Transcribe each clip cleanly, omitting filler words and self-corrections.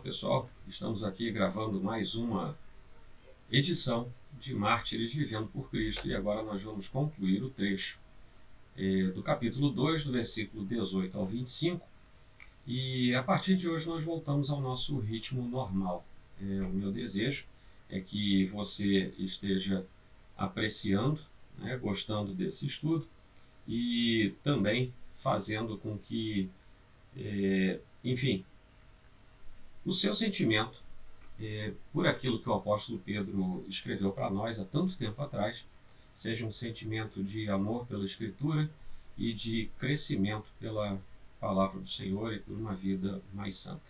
pessoal, estamos aqui gravando mais uma edição de Mártires Vivendo por Cristo e agora nós vamos concluir o trecho do capítulo 2, do versículo 18 ao 25, e a partir de hoje nós voltamos ao nosso ritmo normal. O meu desejo é que você esteja apreciando, gostando desse estudo e também fazendo com que, enfim, o seu sentimento por aquilo que o apóstolo Pedro escreveu para nós há tanto tempo atrás seja um sentimento de amor pela Escritura e de crescimento pela palavra do Senhor e por uma vida mais santa.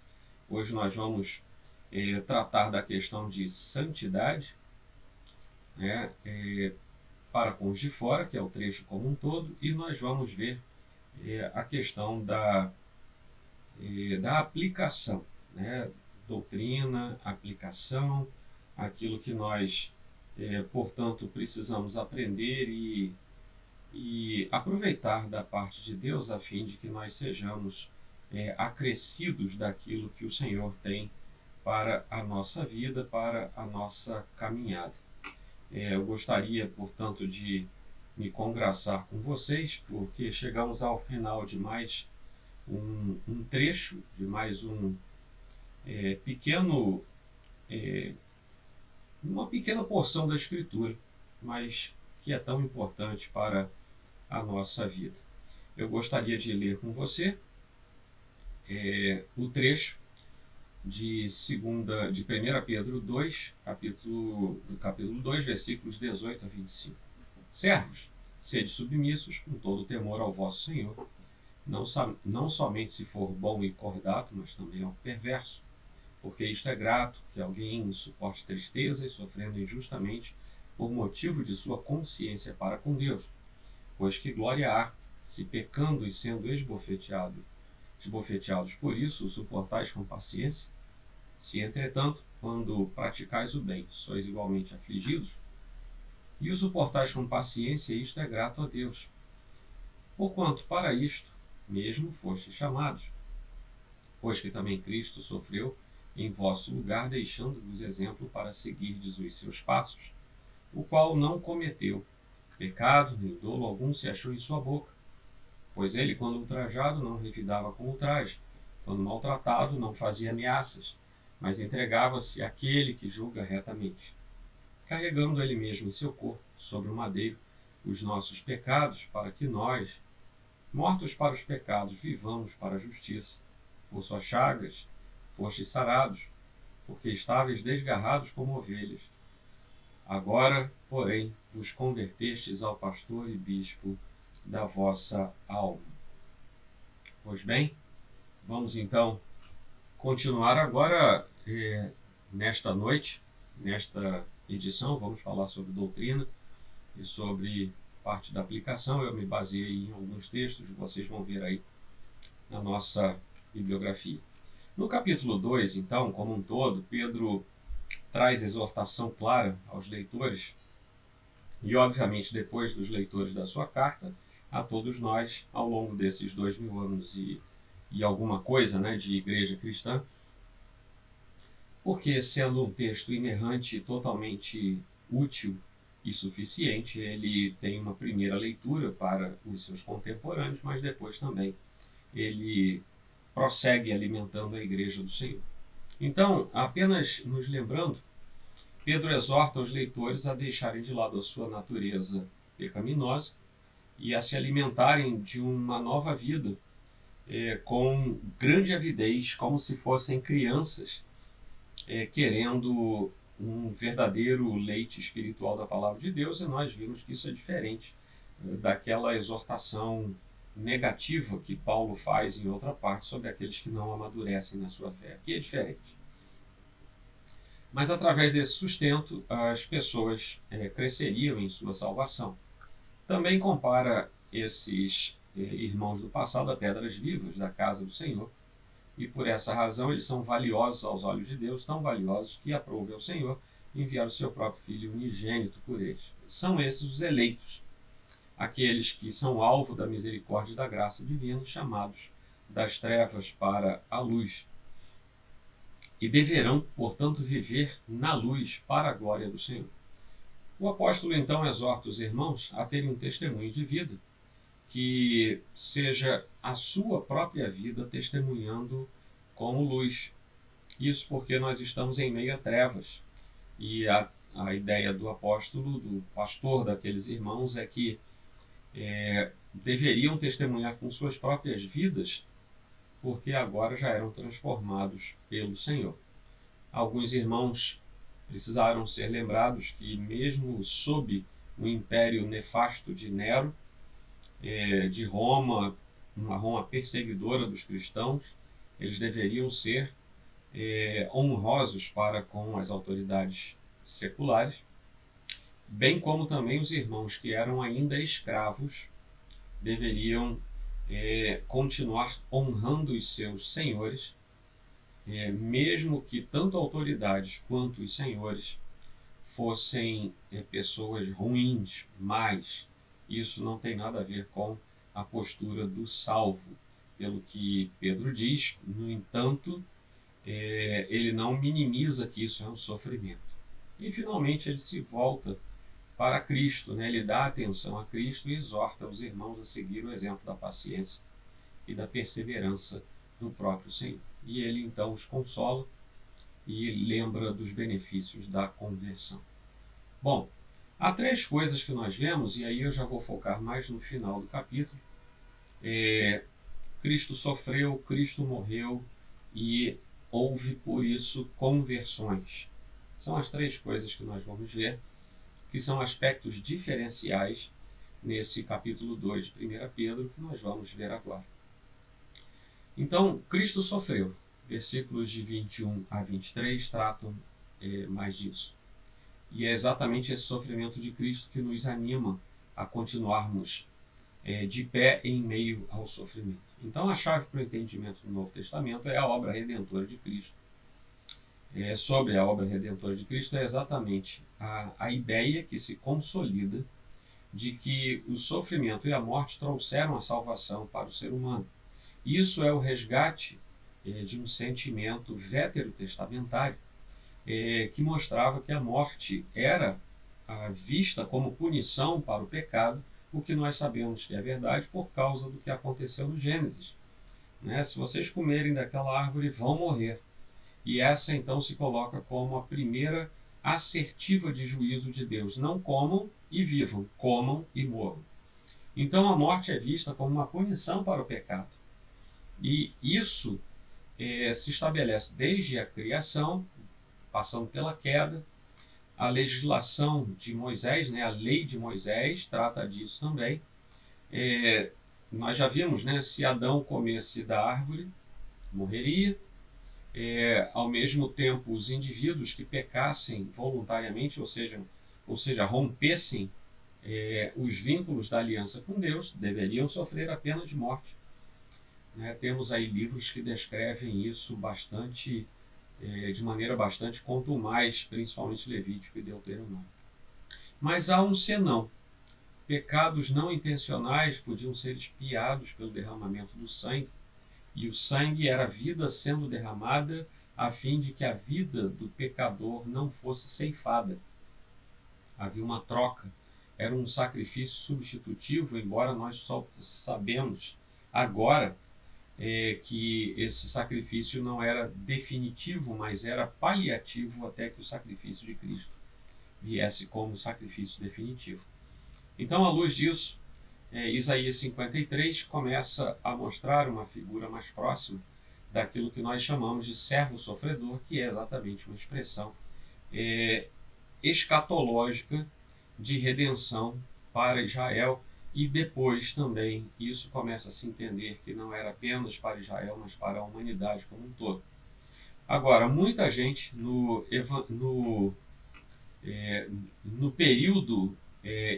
Hoje nós vamos tratar da questão de santidade, para com os de fora, que é o trecho como um todo, e nós vamos ver a questão da aplicação, doutrina, aplicação, aquilo que nós, portanto, precisamos aprender e aproveitar da parte de Deus a fim de que nós sejamos acrescidos daquilo que o Senhor tem para a nossa vida, para a nossa caminhada. Eu gostaria, portanto, de me congraçar com vocês, porque chegamos ao final de mais um trecho, de mais uma pequena porção da Escritura, mas que é tão importante para a nossa vida. Eu gostaria de ler com você o trecho de 1 Pedro 2, capítulo 2, versículos 18 a 25. Servos, sede submissos com todo temor ao vosso Senhor, não somente se for bom e cordato, mas também ao perverso, porque isto é grato que alguém suporte tristeza e sofrendo injustamente por motivo de sua consciência para com Deus. Pois que glória há, se pecando e sendo esbofeteados por isso, suportais com paciência? Se, entretanto, quando praticais o bem, sois igualmente afligidos, e o suportais com paciência, isto é grato a Deus. Porquanto para isto mesmo fostes chamados, pois que também Cristo sofreu em vosso lugar, deixando-vos exemplo para seguirdes os seus passos, o qual não cometeu pecado, nem dolo algum se achou em sua boca. Pois ele, quando ultrajado, não revidava com ultraje, quando maltratado, não fazia ameaças, mas entregava-se àquele que julga retamente, carregando ele mesmo em seu corpo, sobre o madeiro, os nossos pecados, para que nós, mortos para os pecados, vivamos para a justiça. Por suas chagas fostes sarados, porque estáveis desgarrados como ovelhas. Agora, porém, vos convertestes ao pastor e bispo da vossa alma. Pois bem, vamos então continuar agora nesta noite, nesta edição, vamos falar sobre doutrina e sobre parte da aplicação. Eu me baseei em alguns textos, vocês vão ver aí na nossa bibliografia. No capítulo 2, então, como um todo, Pedro traz exortação clara aos leitores e, obviamente, depois dos leitores da sua carta, a todos nós, ao longo desses 2000 anos e alguma coisa de igreja cristã, porque, sendo um texto inerrante, totalmente útil e suficiente, ele tem uma primeira leitura para os seus contemporâneos, mas depois também ele prossegue alimentando a igreja do Senhor. Então, apenas nos lembrando, Pedro exorta os leitores a deixarem de lado a sua natureza pecaminosa e a se alimentarem de uma nova vida com grande avidez, como se fossem crianças querendo um verdadeiro leite espiritual da palavra de Deus, e nós vimos que isso é diferente daquela exortação negativa que Paulo faz em outra parte sobre aqueles que não amadurecem na sua fé. Aqui é diferente. Mas através desse sustento, as pessoas cresceriam em sua salvação. Também compara esses irmãos do passado a pedras vivas da casa do Senhor, e por essa razão eles são valiosos aos olhos de Deus, tão valiosos que aprove ao Senhor enviar o seu próprio Filho unigênito por eles. São esses os eleitos, aqueles que são alvo da misericórdia e da graça divina, chamados das trevas para a luz. e deverão, portanto, viver na luz para a glória do Senhor. O apóstolo então exorta os irmãos a terem um testemunho de vida que seja a sua própria vida testemunhando como luz. Isso porque nós estamos em meio a trevas. E a ideia do apóstolo, do pastor daqueles irmãos, é que deveriam testemunhar com suas próprias vidas, porque agora já eram transformados pelo Senhor. Alguns irmãos precisaram ser lembrados que, mesmo sob o império nefasto de Nero, de Roma, uma Roma perseguidora dos cristãos, eles deveriam ser honrosos para com as autoridades seculares, bem como também os irmãos que eram ainda escravos deveriam continuar honrando os seus senhores, mesmo que tanto autoridades quanto os senhores fossem pessoas ruins, mas isso não tem nada a ver com a postura do salvo. Pelo que Pedro diz, no entanto, ele não minimiza que isso é um sofrimento. E finalmente ele se volta para Cristo, né? Ele dá atenção a Cristo e exorta os irmãos a seguir o exemplo da paciência e da perseverança do próprio Senhor. E ele então os consola e lembra dos benefícios da conversão. Bom, há três coisas que nós vemos, e aí eu já vou focar mais no final do capítulo. Cristo sofreu, Cristo morreu e houve por isso conversões. São as três coisas que nós vamos ver, que são aspectos diferenciais nesse capítulo 2 de 1 Pedro, que nós vamos ver agora. Então, Cristo sofreu. Versículos de 21 a 23 tratam mais disso. E é exatamente esse sofrimento de Cristo que nos anima a continuarmos de pé em meio ao sofrimento. Então, a chave para o entendimento do Novo Testamento é a obra redentora de Cristo. Sobre a obra redentora de Cristo é exatamente a ideia que se consolida de que o sofrimento e a morte trouxeram a salvação para o ser humano. Isso é o resgate de um sentimento veterotestamentário que mostrava que a morte era vista como punição para o pecado, o que nós sabemos que é verdade por causa do que aconteceu no Gênesis. Se vocês comerem daquela árvore, vão morrer. E essa então se coloca como a primeira assertiva de juízo de Deus. Não comam e vivam, comam e morram. Então a morte é vista como uma punição para o pecado. E isso se estabelece desde a criação, passando pela queda. A legislação de Moisés, a lei de Moisés, trata disso também. Nós já vimos, se Adão comesse da árvore, morreria. Ao mesmo tempo, os indivíduos que pecassem voluntariamente, ou seja, rompessem os vínculos da aliança com Deus, deveriam sofrer a pena de morte. Temos aí livros que descrevem isso de maneira bastante contumaz, principalmente Levítico e Deuteronômio. Mas há um senão. Pecados não intencionais podiam ser expiados pelo derramamento do sangue, e o sangue era a vida sendo derramada a fim de que a vida do pecador não fosse ceifada. Havia uma troca, era um sacrifício substitutivo, embora nós só sabemos agora que esse sacrifício não era definitivo, mas era paliativo até que o sacrifício de Cristo viesse como sacrifício definitivo. Então, à luz disso, Isaías 53 começa a mostrar uma figura mais próxima daquilo que nós chamamos de servo sofredor, que é exatamente uma expressão escatológica de redenção para Israel. E depois também isso começa a se entender que não era apenas para Israel, mas para a humanidade como um todo. Agora, muita gente no período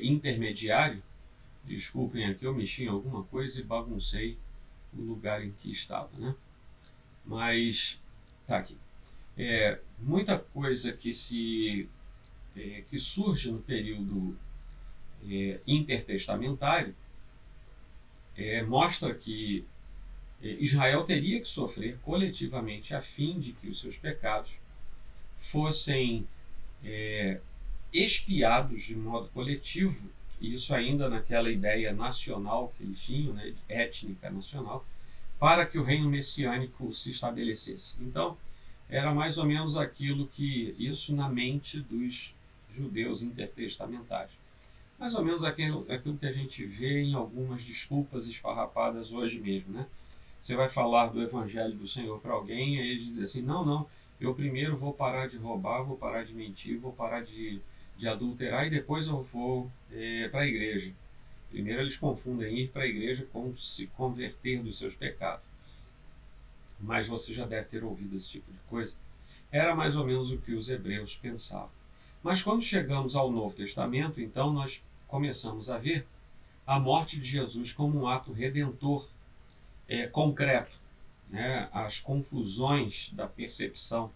intermediário, desculpem aqui, eu mexi em alguma coisa e baguncei o lugar em que estava, Mas tá aqui. Muita coisa que surge no período intertestamentário mostra que Israel teria que sofrer coletivamente a fim de que os seus pecados fossem expiados de modo coletivo, e isso ainda naquela ideia nacional que eles tinham, né, étnica nacional, para que o reino messiânico se estabelecesse. Então, era mais ou menos aquilo que, isso na mente dos judeus intertestamentários. Mais ou menos aquilo que a gente vê em algumas desculpas esfarrapadas hoje mesmo, né? Você vai falar do Evangelho do Senhor para alguém, e eles dizem assim, não, eu primeiro vou parar de roubar, vou parar de mentir, vou parar de adulterar e depois eu vou para a igreja. Primeiro eles confundem ir para a igreja com se converter dos seus pecados. Mas você já deve ter ouvido esse tipo de coisa. Era mais ou menos o que os hebreus pensavam. Mas quando chegamos ao Novo Testamento, então nós começamos a ver a morte de Jesus como um ato redentor concreto. Né? As confusões da percepção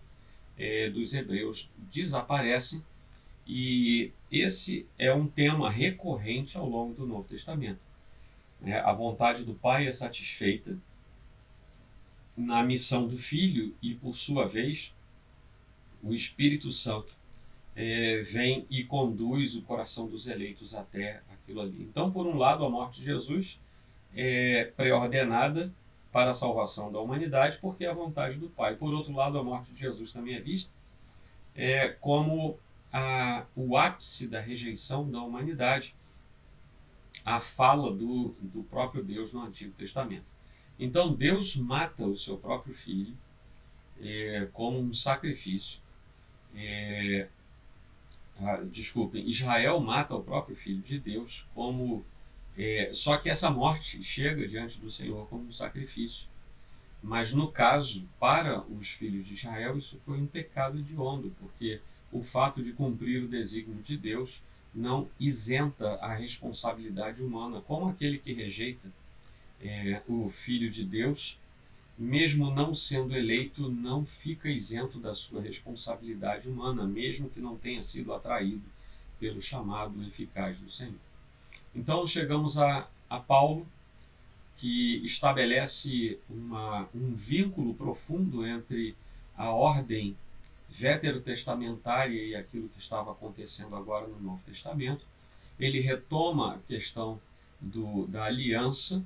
dos hebreus desaparecem, e esse é um tema recorrente ao longo do Novo Testamento. A vontade do Pai é satisfeita na missão do Filho e, por sua vez, o Espírito Santo vem e conduz o coração dos eleitos até aquilo ali. Então, por um lado, a morte de Jesus é pré-ordenada para a salvação da humanidade, porque é a vontade do Pai. Por outro lado, a morte de Jesus também é vista como o ápice da rejeição da humanidade, a fala do próprio Deus no Antigo Testamento. Então Deus mata o seu próprio filho como um sacrifício. Desculpem, Israel mata o próprio filho de Deus como... só que essa morte chega diante do Senhor como um sacrifício. Mas no caso, para os filhos de Israel, isso foi um pecado hediondo, porque o fato de cumprir o desígnio de Deus não isenta a responsabilidade humana, como aquele que rejeita o Filho de Deus, mesmo não sendo eleito, não fica isento da sua responsabilidade humana, mesmo que não tenha sido atraído pelo chamado eficaz do Senhor. Então chegamos a Paulo, que estabelece um vínculo profundo entre a ordem veterotestamentária e aquilo que estava acontecendo agora no Novo Testamento. Ele retoma a questão da aliança,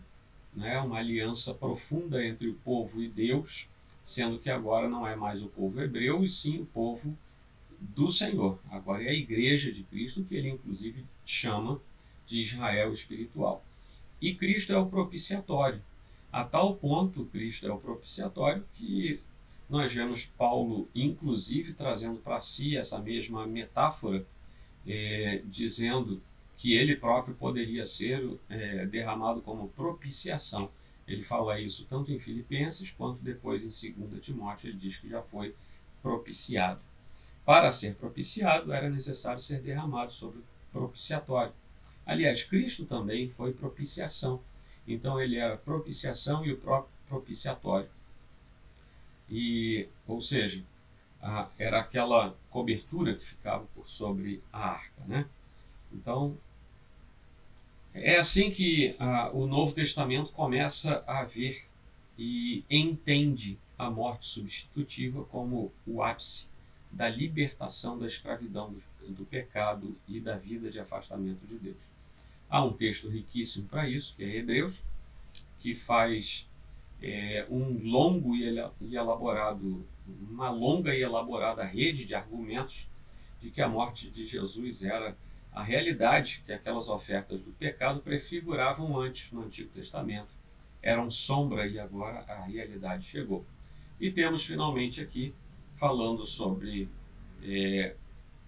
né, uma aliança profunda entre o povo e Deus, sendo que agora não é mais o povo hebreu, e sim o povo do Senhor. Agora é a igreja de Cristo, que ele inclusive chama de Israel espiritual. E Cristo é o propiciatório. A tal ponto, Cristo é o propiciatório, que nós vemos Paulo, inclusive, trazendo para si essa mesma metáfora, dizendo que ele próprio poderia ser derramado como propiciação. Ele fala isso tanto em Filipenses, quanto depois em 2 Timóteo, ele diz que já foi propiciado. Para ser propiciado, era necessário ser derramado sobre o propiciatório. Aliás, Cristo também foi propiciação. Então ele era propiciação e o próprio propiciatório. Ou seja, era aquela cobertura que ficava por sobre a arca, né? Então, é assim que o Novo Testamento começa a ver e entende a morte substitutiva como o ápice da libertação da escravidão do pecado e da vida de afastamento de Deus. Há um texto riquíssimo para isso, que é Hebreus, que faz uma longa e elaborada rede de argumentos de que a morte de Jesus era a realidade que aquelas ofertas do pecado prefiguravam antes no Antigo Testamento. Eram sombra e agora a realidade chegou. E temos finalmente aqui, falando sobre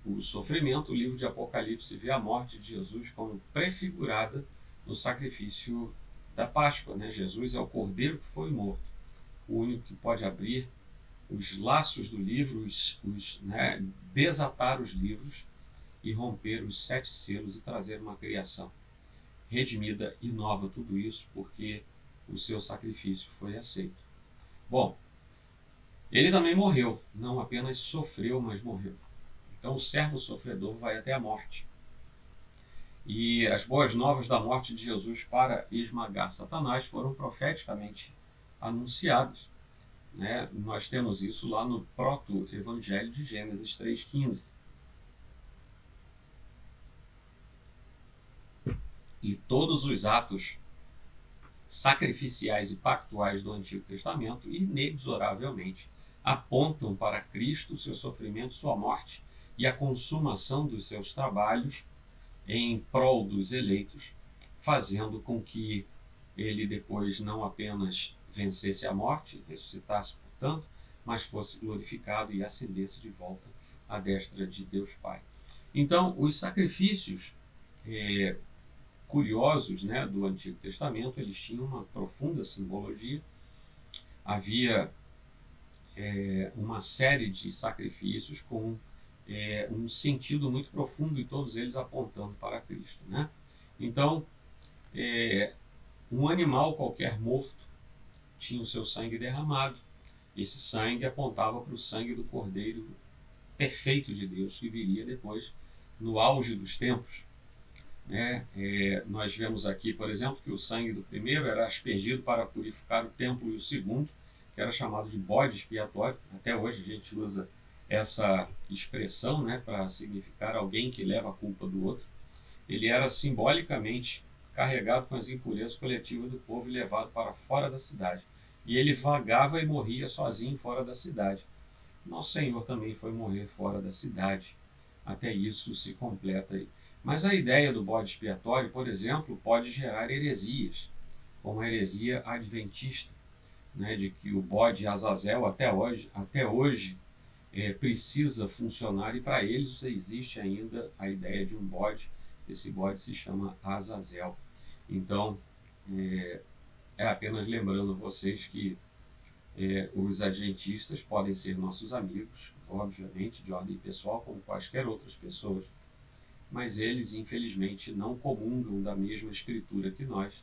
o sofrimento, o livro de Apocalipse vê a morte de Jesus como prefigurada no sacrifício da Páscoa. Né? Jesus é o cordeiro que foi morto, o único que pode abrir os laços do livro, desatar os livros e romper os 7 selos e trazer uma criação redimida e nova, tudo isso porque o seu sacrifício foi aceito. Bom, ele também morreu, não apenas sofreu, mas morreu. Então o servo sofredor vai até a morte. E as boas novas da morte de Jesus para esmagar Satanás foram profeticamente anunciadas, né? Nós temos isso lá no proto-evangelho de Gênesis 3,15. E todos os atos sacrificiais e pactuais do Antigo Testamento, inexoravelmente, apontam para Cristo, seu sofrimento, sua morte e a consumação dos seus trabalhos em prol dos eleitos, fazendo com que ele depois não apenas vencesse a morte, ressuscitasse, portanto, mas fosse glorificado e ascendesse de volta à destra de Deus Pai. Então, os sacrifícios curiosos, né, do Antigo Testamento, eles tinham uma profunda simbologia. Havia uma série de sacrifícios com um sentido muito profundo e todos eles apontando para Cristo, né? Então, um animal qualquer morto tinha o seu sangue derramado. Esse sangue apontava para o sangue do Cordeiro perfeito de Deus, que viria depois no auge dos tempos. Nós vemos aqui, por exemplo, que o sangue do primeiro era aspergido para purificar o templo, e o segundo, que era chamado de bode expiatório. Até hoje a gente usa essa expressão, né, para significar alguém que leva a culpa do outro. Ele era simbolicamente carregado com as impurezas coletivas do povo e levado para fora da cidade. E ele vagava e morria sozinho fora da cidade. Nosso Senhor também foi morrer fora da cidade. Até isso se completa aí. Mas a ideia do bode expiatório, por exemplo, pode gerar heresias, como a heresia adventista, né, de que o bode Azazel até hoje precisa funcionar, e para eles existe ainda a ideia de um bode. Esse bode se chama Azazel. Então, apenas lembrando vocês que os adventistas podem ser nossos amigos, obviamente, de ordem pessoal, como quaisquer outras pessoas, mas eles, infelizmente, não comungam da mesma escritura que nós,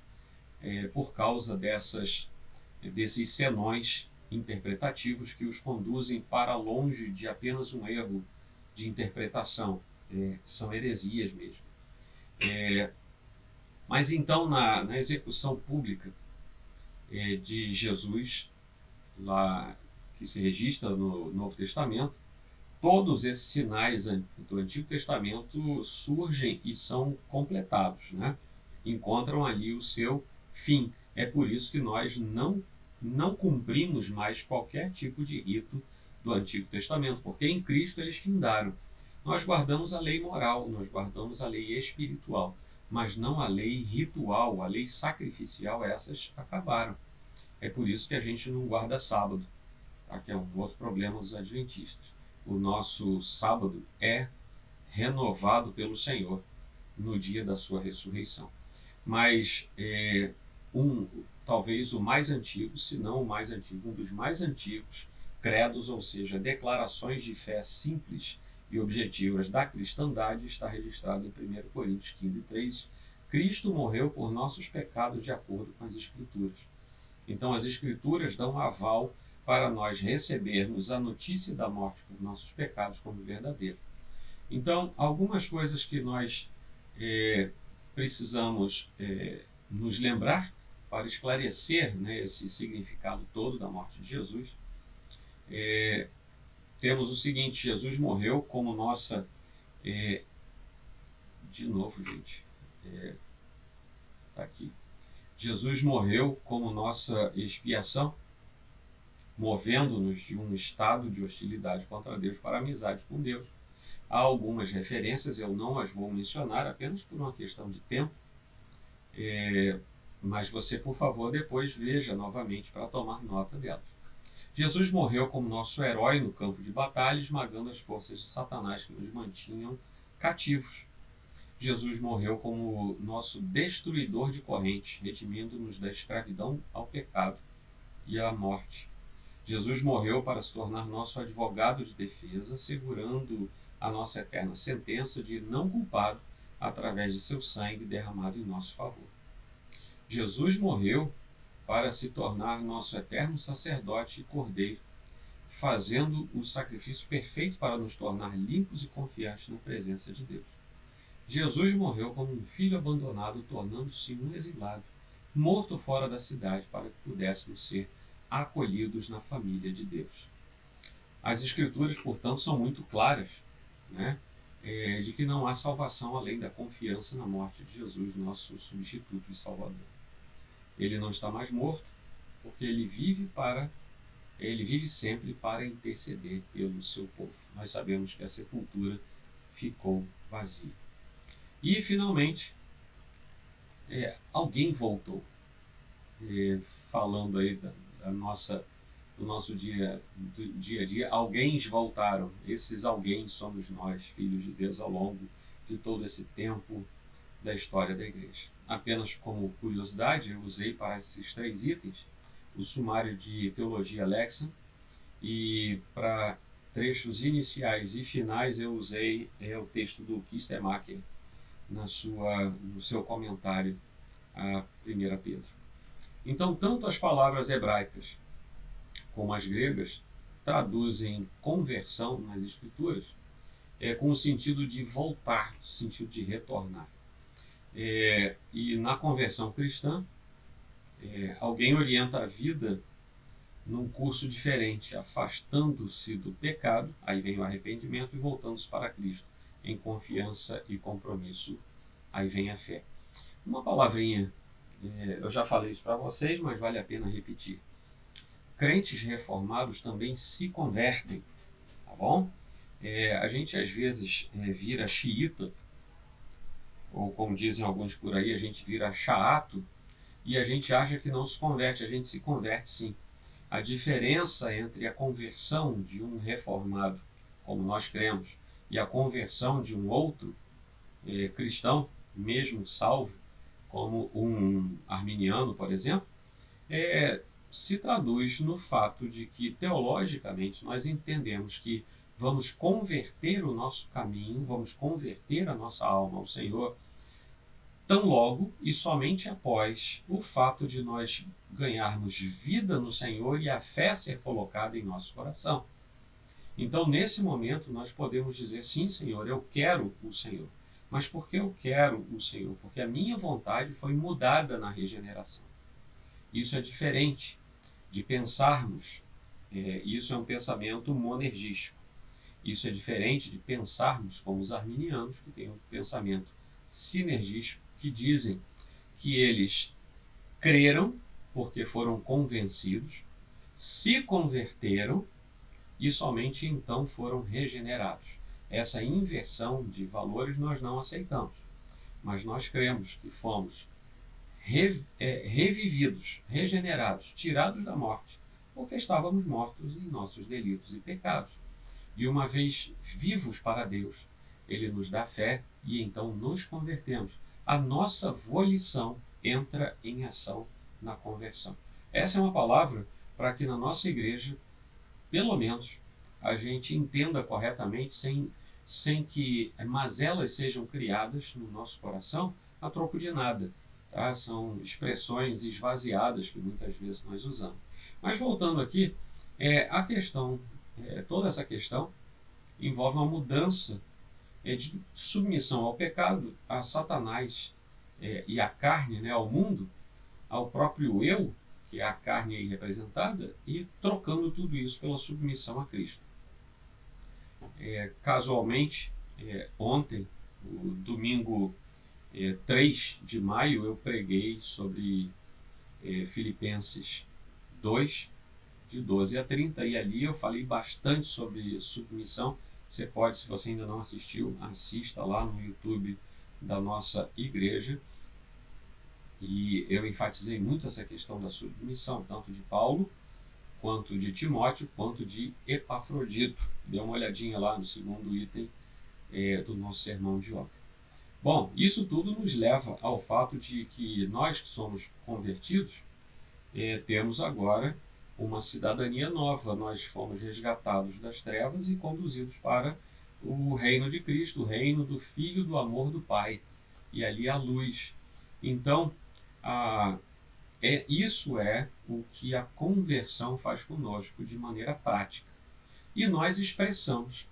por causa desses senões interpretativos que os conduzem para longe de apenas um erro de interpretação. São heresias mesmo. Mas então, na execução pública de Jesus, lá que se registra no Novo Testamento, todos esses sinais do Antigo Testamento surgem e são completados, né? Encontram ali o seu fim. É por isso que nós não cumprimos mais qualquer tipo de rito do Antigo Testamento, porque em Cristo eles findaram. Nós guardamos a lei moral, nós guardamos a lei espiritual, mas não a lei ritual, a lei sacrificial, essas acabaram. É por isso que a gente não guarda sábado, tá? Que é um outro problema dos adventistas. O nosso sábado é renovado pelo Senhor no dia da sua ressurreição. Mas talvez o mais antigo, se não o mais antigo, um dos mais antigos credos, ou seja, declarações de fé simples e objetivas da cristandade, está registrado em 1 Coríntios 15:3. Cristo morreu por nossos pecados de acordo com as Escrituras. Então as Escrituras dão aval para nós recebermos a notícia da morte por nossos pecados como verdadeira. Então, algumas coisas que nós precisamos nos lembrar para esclarecer, né, esse significado todo da morte de Jesus. Temos o seguinte: Jesus morreu como nossa... de novo, gente. Está aqui. Jesus morreu como nossa expiação, movendo-nos de um estado de hostilidade contra Deus para a amizade com Deus. Há algumas referências, eu não as vou mencionar apenas por uma questão de tempo, mas você, por favor, depois veja novamente para tomar nota delas. Jesus morreu como nosso herói no campo de batalha, esmagando as forças de Satanás que nos mantinham cativos. Jesus morreu como nosso destruidor de correntes, redimindo-nos da escravidão ao pecado e à morte. Jesus morreu para se tornar nosso advogado de defesa, segurando a nossa eterna sentença de não culpado através de seu sangue derramado em nosso favor. Jesus morreu para se tornar nosso eterno sacerdote e cordeiro, fazendo o sacrifício perfeito para nos tornar limpos e confiantes na presença de Deus. Jesus morreu como um filho abandonado, tornando-se um exilado, morto fora da cidade, para que pudéssemos ser acolhidos na família de Deus. As Escrituras, portanto, são muito claras, né, de que não há salvação além da confiança na morte de Jesus, nosso substituto e Salvador. Ele não está mais morto, porque ele vive sempre para interceder pelo seu povo. Nós sabemos que a sepultura ficou vazia. E, finalmente, alguém voltou. Falando aí do nosso dia a dia, alguém voltaram. Esses alguém somos nós, filhos de Deus, ao longo de todo esse tempo da história da igreja. Apenas como curiosidade, eu usei para esses 3 itens o sumário de Teologia Lexham, e para trechos iniciais e finais eu usei o texto do Kistemaker no seu comentário a 1 Pedro. Então, tanto as palavras hebraicas como as gregas traduzem conversão nas Escrituras com o sentido de voltar, o sentido de retornar. E na conversão cristã, alguém orienta a vida num curso diferente, afastando-se do pecado, aí vem o arrependimento, e voltando-se para Cristo, em confiança e compromisso, aí vem a fé. Uma palavrinha, eu já falei isso para vocês, mas vale a pena repetir. Crentes reformados também se convertem, tá bom? A gente às vezes vira xiita, ou como dizem alguns por aí, a gente vira chaato, e a gente acha que não se converte. A gente se converte sim. A diferença entre a conversão de um reformado, como nós cremos, e a conversão de um outro cristão, mesmo salvo, como um arminiano, por exemplo, se traduz no fato de que, teologicamente, nós entendemos que vamos converter o nosso caminho, vamos converter a nossa alma ao Senhor, tão logo e somente após o fato de nós ganharmos vida no Senhor e a fé ser colocada em nosso coração. Então, nesse momento, nós podemos dizer, sim, Senhor, eu quero o Senhor. Mas por que eu quero o Senhor? Porque a minha vontade foi mudada na regeneração. Isso é diferente de pensarmos, isso é um pensamento monergístico. Isso é diferente de pensarmos como os arminianos, que têm um pensamento sinergístico, que dizem que eles creram porque foram convencidos, se converteram e somente então foram regenerados. Essa inversão de valores nós não aceitamos, mas nós cremos que fomos revividos, regenerados, tirados da morte, porque estávamos mortos em nossos delitos e pecados. E uma vez vivos para Deus, Ele nos dá fé e então nos convertemos. A nossa volição entra em ação na conversão. Essa é uma palavra para que na nossa igreja, pelo menos, a gente entenda corretamente, sem que mazelas sejam criadas no nosso coração a troco de nada. Tá? São expressões esvaziadas que muitas vezes nós usamos. Mas voltando aqui, a questão, toda essa questão envolve uma mudança de submissão ao pecado, a Satanás e à carne, né, ao mundo, ao próprio eu, que é a carne aí representada, e trocando tudo isso pela submissão a Cristo. Casualmente, ontem, o domingo 3 de maio, eu preguei sobre Filipenses 2, de 12 a 30, e ali eu falei bastante sobre submissão. Você pode, se você ainda não assistiu, assista lá no YouTube da nossa igreja. E eu enfatizei muito essa questão da submissão, tanto de Paulo, quanto de Timóteo, quanto de Epafrodito. Dê uma olhadinha lá no segundo item do nosso sermão de ontem. Bom, isso tudo nos leva ao fato de que nós que somos convertidos temos agora uma cidadania nova. Nós fomos resgatados das trevas e conduzidos para o reino de Cristo, o reino do Filho do amor do Pai, e ali a luz. Então, isso é o que a conversão faz conosco de maneira prática. E nós expressamos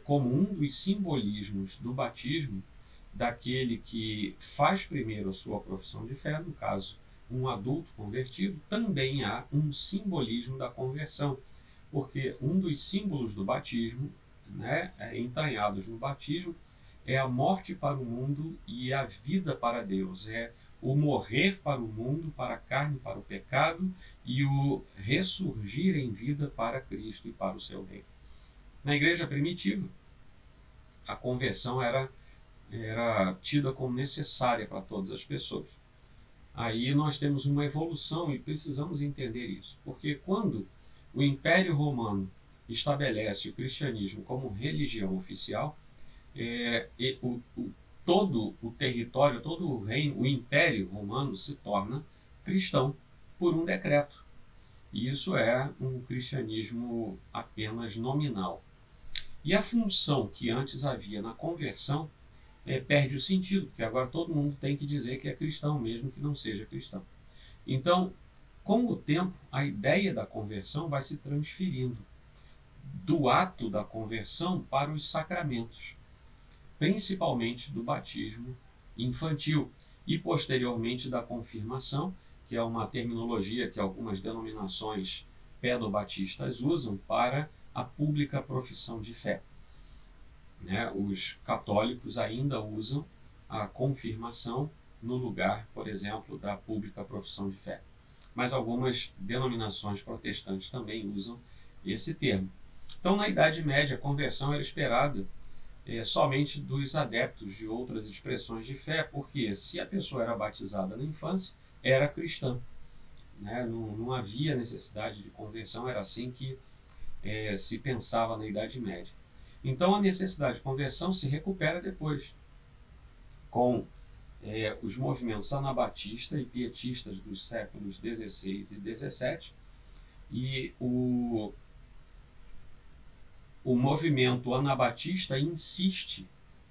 como um dos simbolismos do batismo, daquele que faz primeiro a sua profissão de fé, no caso um adulto convertido, também há um simbolismo da conversão, porque um dos símbolos do batismo, né, entranhados no batismo, é a morte para o mundo e a vida para Deus. É o morrer para o mundo, para a carne, para o pecado, e o ressurgir em vida para Cristo e para o seu reino. Na igreja primitiva, a conversão era tida como necessária para todas as pessoas. Aí nós temos uma evolução e precisamos entender isso, porque quando o Império Romano estabelece o cristianismo como religião oficial, todo o território, todo o reino, o Império Romano se torna cristão por um decreto. E isso é um cristianismo apenas nominal. E a função que antes havia na conversão perde o sentido, porque agora todo mundo tem que dizer que é cristão, mesmo que não seja cristão. Então, com o tempo, a ideia da conversão vai se transferindo do ato da conversão para os sacramentos, principalmente do batismo infantil e posteriormente da confirmação, que é uma terminologia que algumas denominações pedobatistas usam para a pública profissão de fé. Né? Os católicos ainda usam a confirmação no lugar, por exemplo, da pública profissão de fé. Mas algumas denominações protestantes também usam esse termo. Então, na Idade Média, a conversão era esperada somente dos adeptos de outras expressões de fé, porque se a pessoa era batizada na infância, era cristã. Né? Não havia necessidade de conversão, era assim que se pensava na Idade Média. Então a necessidade de conversão se recupera depois, com os movimentos anabatista e pietistas dos séculos XVI e XVII, e o movimento anabatista insiste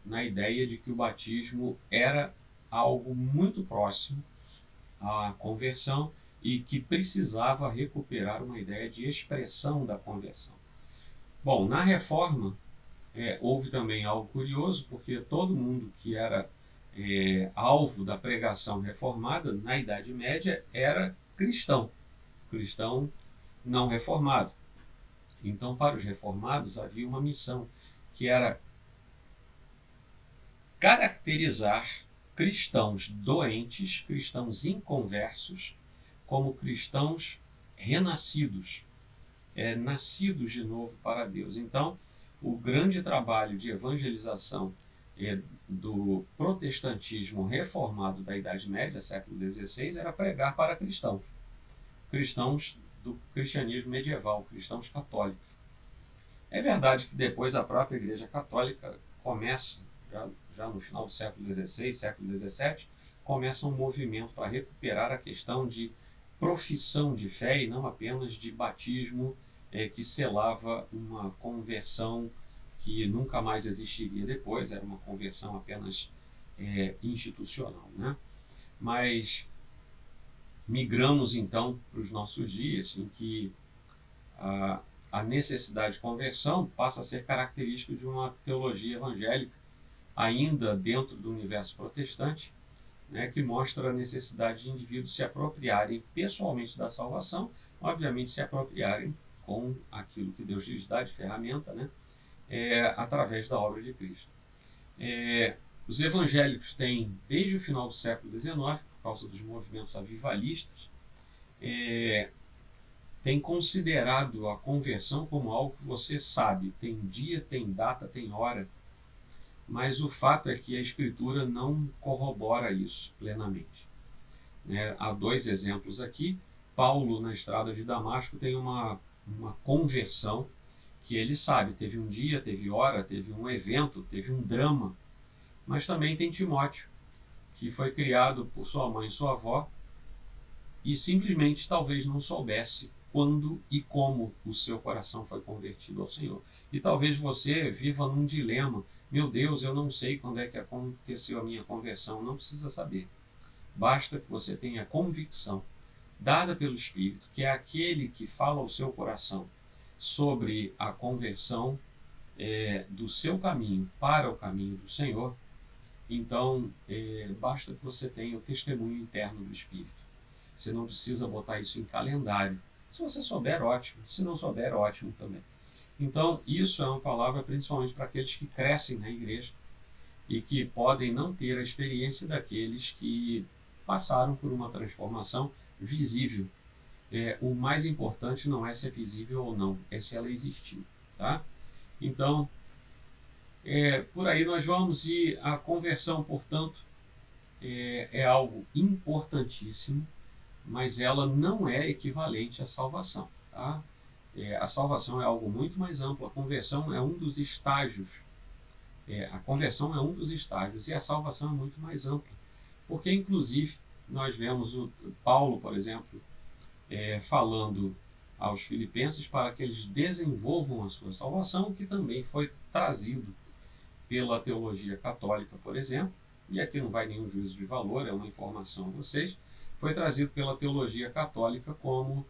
na ideia de que o batismo era algo muito próximo à conversão e que precisava recuperar uma ideia de expressão da conversão. Bom, na Reforma, houve também algo curioso, porque todo mundo que era alvo da pregação reformada na Idade Média era cristão não reformado. Então, para os reformados, havia uma missão, que era caracterizar cristãos doentes, cristãos inconversos, como cristãos renascidos, nascidos de novo para Deus. Então, o grande trabalho de evangelização do protestantismo reformado da Idade Média, século XVI, era pregar para cristãos do cristianismo medieval, cristãos católicos. É verdade que depois a própria Igreja Católica começa, já no final do século XVI, século XVII, começa um movimento para recuperar a questão de profissão de fé e não apenas de batismo que selava uma conversão que nunca mais existiria depois, era uma conversão apenas institucional. Né? Mas migramos então para os nossos dias, em que a necessidade de conversão passa a ser característica de uma teologia evangélica, ainda dentro do universo protestante, né, que mostra a necessidade de indivíduos se apropriarem pessoalmente da salvação, obviamente se apropriarem com aquilo que Deus lhes dá de ferramenta, né, através da obra de Cristo. Os evangélicos têm, desde o final do século XIX, por causa dos movimentos avivalistas, têm considerado a conversão como algo que você sabe, tem dia, tem data, tem hora, mas o fato é que a Escritura não corrobora isso plenamente. Há dois exemplos aqui. Paulo, na estrada de Damasco, tem uma conversão que ele sabe, teve um dia, teve hora, teve um evento, teve um drama. Mas também tem Timóteo, que foi criado por sua mãe e sua avó e simplesmente talvez não soubesse quando e como o seu coração foi convertido ao Senhor. E talvez você viva num dilema: meu Deus, eu não sei quando é que aconteceu a minha conversão. Não precisa saber. Basta que você tenha convicção, dada pelo Espírito, que é aquele que fala ao seu coração sobre a conversão do seu caminho para o caminho do Senhor. Então, basta que você tenha o testemunho interno do Espírito. Você não precisa botar isso em calendário. Se você souber, ótimo. Se não souber, ótimo também. Então, isso é uma palavra principalmente para aqueles que crescem na igreja e que podem não ter a experiência daqueles que passaram por uma transformação visível. O mais importante não é se é visível ou não, é se ela existiu. Tá? Então, por aí nós vamos, e a conversão, portanto, é algo importantíssimo, mas ela não é equivalente à salvação. Tá? A salvação é algo muito mais amplo, a conversão é um dos estágios. A conversão é um dos estágios e a salvação é muito mais ampla. Porque, inclusive, nós vemos o Paulo, por exemplo, falando aos filipenses para que eles desenvolvam a sua salvação, que também foi trazido pela teologia católica, por exemplo, e aqui não vai nenhum juízo de valor, é uma informação a vocês, foi trazido pela teologia católica como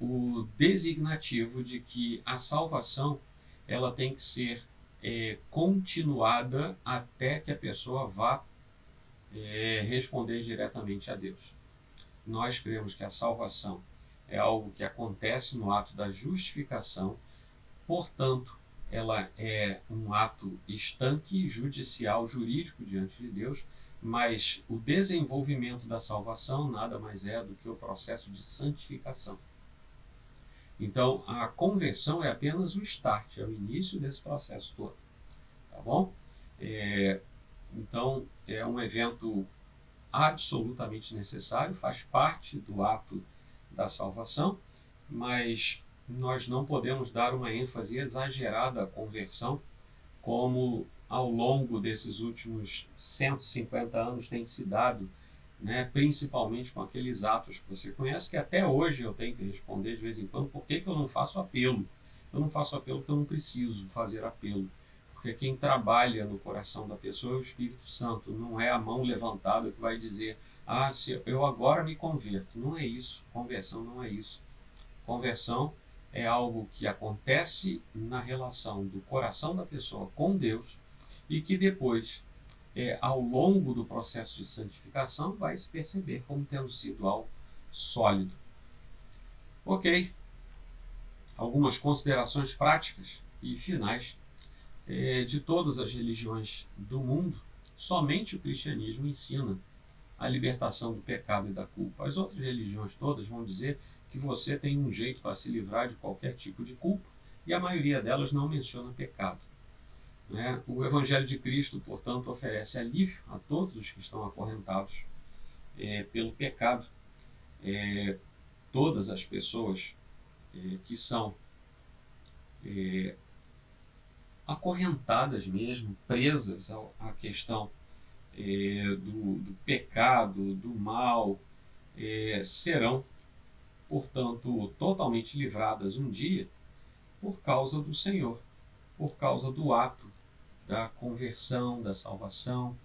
o designativo de que a salvação ela tem que ser continuada até que a pessoa vá responder diretamente a Deus. Nós cremos que a salvação é algo que acontece no ato da justificação, portanto, ela é um ato estanque, judicial, jurídico diante de Deus, mas o desenvolvimento da salvação nada mais é do que o processo de santificação. Então, a conversão é apenas o start, é o início desse processo todo. Tá bom? Então, é um evento absolutamente necessário, faz parte do ato da salvação, mas nós não podemos dar uma ênfase exagerada à conversão, como ao longo desses últimos 150 anos tem se dado, principalmente com aqueles atos que você conhece, que até hoje eu tenho que responder de vez em quando, por que eu não faço apelo? Eu não faço apelo porque eu não preciso fazer apelo, porque quem trabalha no coração da pessoa é o Espírito Santo, não é a mão levantada que vai dizer, se eu agora me converto. Não é isso, conversão não é isso. Conversão é algo que acontece na relação do coração da pessoa com Deus e que depois, ao longo do processo de santificação, vai se perceber como tendo sido algo sólido. Ok. Algumas considerações práticas e finais. De todas as religiões do mundo, somente o cristianismo ensina a libertação do pecado e da culpa. As outras religiões todas vão dizer que você tem um jeito para se livrar de qualquer tipo de culpa, e a maioria delas não menciona pecado. O Evangelho de Cristo, portanto, oferece alívio a todos os que estão acorrentados pelo pecado. Todas as pessoas que são acorrentadas mesmo, presas à questão do pecado, do mal, serão, portanto, totalmente livradas um dia por causa do Senhor, por causa do ato da conversão, da salvação.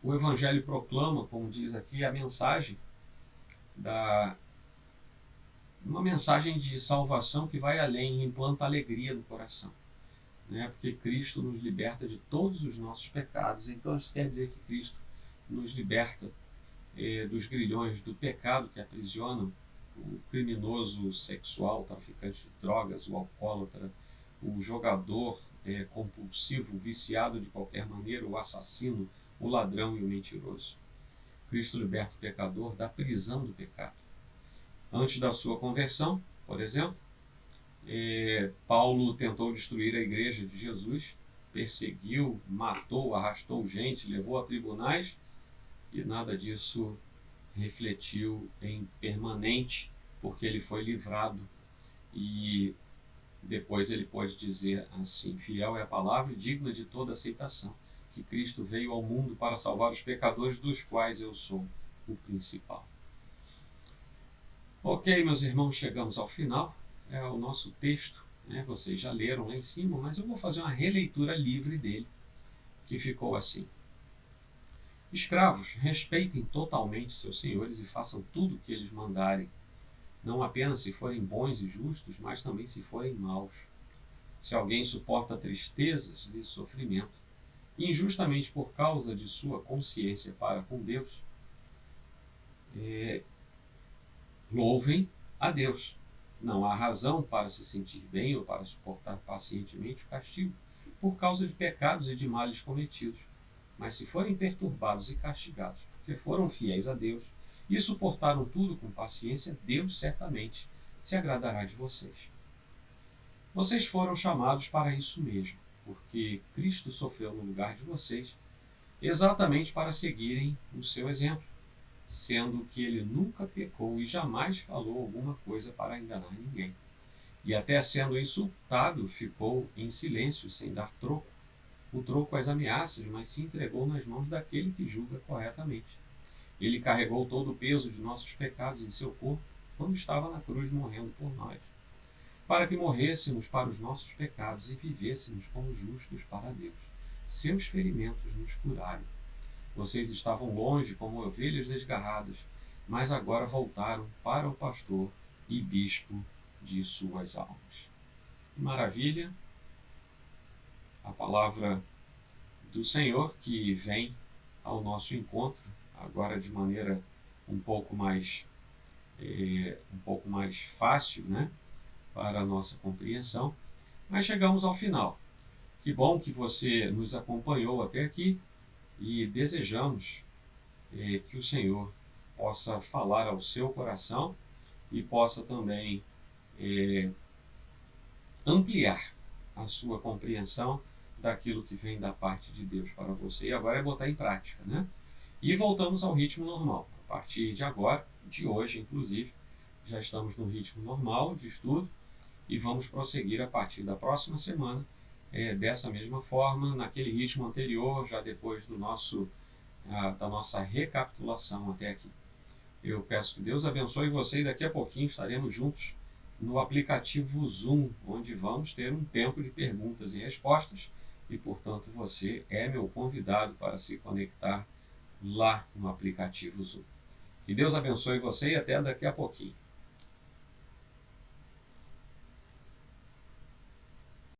O Evangelho proclama, como diz aqui, a mensagem uma mensagem de salvação que vai além e implanta alegria no coração. Porque Cristo nos liberta de todos os nossos pecados. Então isso quer dizer que Cristo nos liberta dos grilhões do pecado que aprisionam o criminoso sexual, o traficante de drogas, o alcoólatra, o jogador compulsivo, viciado de qualquer maneira, o assassino, o ladrão e o mentiroso. Cristo liberta o pecador da prisão do pecado. Antes da sua conversão, por exemplo, Paulo tentou destruir a igreja de Jesus, perseguiu, matou, arrastou gente, levou a tribunais, e nada disso refletiu em permanente, porque ele foi livrado. E depois ele pode dizer assim: fiel é a palavra e digna de toda aceitação, que Cristo veio ao mundo para salvar os pecadores, dos quais eu sou o principal. Ok, meus irmãos, chegamos ao final. É o nosso texto, vocês já leram lá em cima, mas eu vou fazer uma releitura livre dele, que ficou assim: escravos, respeitem totalmente seus senhores e façam tudo o que eles mandarem, não apenas se forem bons e justos, mas também se forem maus. Se alguém suporta tristezas e sofrimento, injustamente por causa de sua consciência para com Deus, louvem a Deus. Não há razão para se sentir bem ou para suportar pacientemente o castigo por causa de pecados e de males cometidos. Mas se forem perturbados e castigados porque foram fiéis a Deus e suportaram tudo com paciência, Deus certamente se agradará de vocês. Vocês foram chamados para isso mesmo, porque Cristo sofreu no lugar de vocês, exatamente para seguirem o seu exemplo, sendo que ele nunca pecou e jamais falou alguma coisa para enganar ninguém. E até sendo insultado, ficou em silêncio, sem dar o troco às ameaças, mas se entregou nas mãos daquele que julga corretamente. Ele carregou todo o peso de nossos pecados em seu corpo quando estava na cruz morrendo por nós, para que morrêssemos para os nossos pecados e vivêssemos como justos para Deus. Seus ferimentos nos curaram. Vocês estavam longe como ovelhas desgarradas, mas agora voltaram para o pastor e bispo de suas almas. Maravilha! A palavra do Senhor que vem ao nosso encontro, agora de maneira um pouco mais fácil, né, para a nossa compreensão. Mas chegamos ao final. Que bom que você nos acompanhou até aqui e desejamos que o Senhor possa falar ao seu coração e possa também ampliar a sua compreensão daquilo que vem da parte de Deus para você. E agora é botar em prática, né? E voltamos ao ritmo normal. A partir de agora, de hoje inclusive, já estamos no ritmo normal de estudo e vamos prosseguir a partir da próxima semana dessa mesma forma, naquele ritmo anterior, já depois da nossa recapitulação até aqui. Eu peço que Deus abençoe você e daqui a pouquinho estaremos juntos no aplicativo Zoom, onde vamos ter um tempo de perguntas e respostas e, portanto, você é meu convidado para se conectar lá no aplicativo Zoom. Que Deus abençoe você e até daqui a pouquinho.